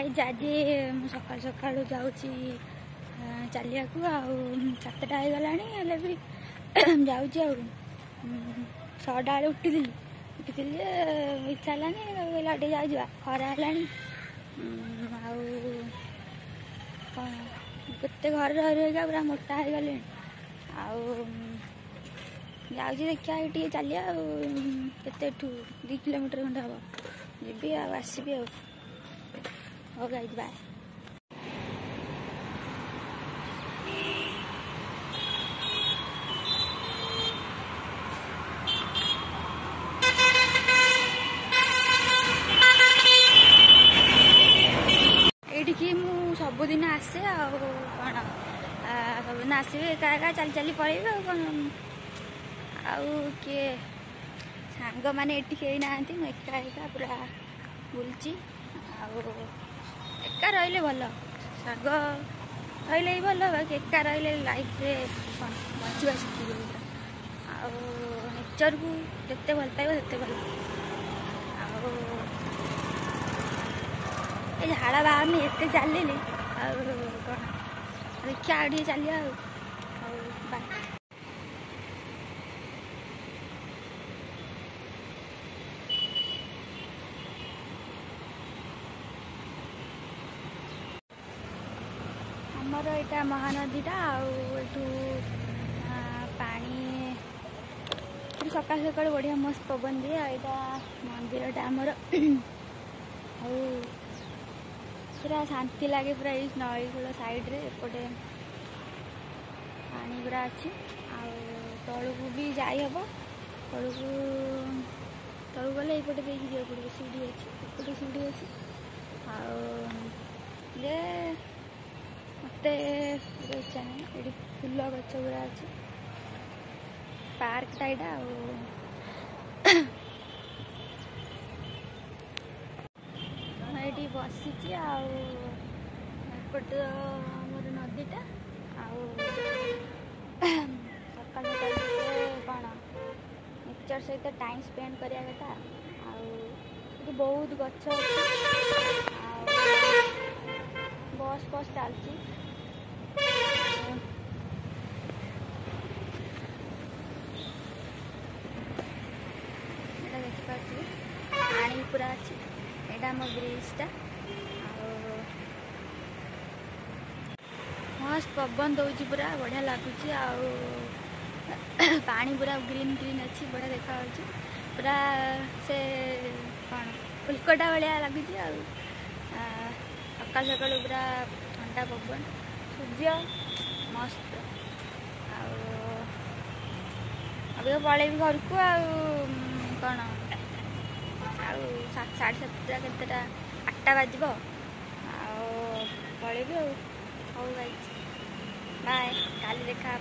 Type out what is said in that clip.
Guys आज सकाल सकाल जाऊँगी चलिया को 7टा हो गलानी भी जाऊँगी 6टा बेले उठिली इच्छा है जाऊँ खरा है आते घर रही पूरा मोटा हो गले जाऊँगी देखा ये चलिया के 2 किलोमीटर खंडे हम जी आसबि हो गाइज बाय। ये मु सबुदिन आसे कौन सबुदिन आसबि एका चली चली पड़े कौन किए सांग मैंने ये ना एका एका पूरा बुलची एका रही भल सांग रही भल बाकी एका रही लाइफ रे बचवा शिखी नेचर को जिते भल पाइब से भल झाड़ा बाहर एत चलिए कौन देखा आगे चलिए बाय। आमर यहाँ महानदीटा आठू पानी सकाल सकाल बढ़िया मस्त पवन दिए यहाँ मंदिरटा आमर पूरा शांति लगे पूरा ये नईकूल साइड्रे एपटे पानी पूरा अच्छी तलू भी जाइब तलू गले ये देखिए जा पड़े सीढ़ी अच्छी एपटे सीढ़ी अच्छी मत इच्छा नहीं ये फूल गच गुरा अच्छी पार्कटा यहाँ ये बसी एपटे मोर नदीटा सकाल सकाल कौन नेचर सहित टाइम स्पेंड करा कथा बहुत गच बस बस चलती देखिपी पानी पूरा अच्छी यहाँ आम ब्रिजटा मस्त पवन दौर पूरा बढ़िया लगुच पानी पूरा ग्रीन ग्रीन अच्छी बढ़िया देखा पूरा से कौन उल्कटा भाया लगुच सकाल सकाल पूरा ठंडा पवन सूर्य मस्त अब पलैबी घर को कौन 7:30 केतेटा 8टा बाजिब पलैबी हौ गाइज बाय काली देखा।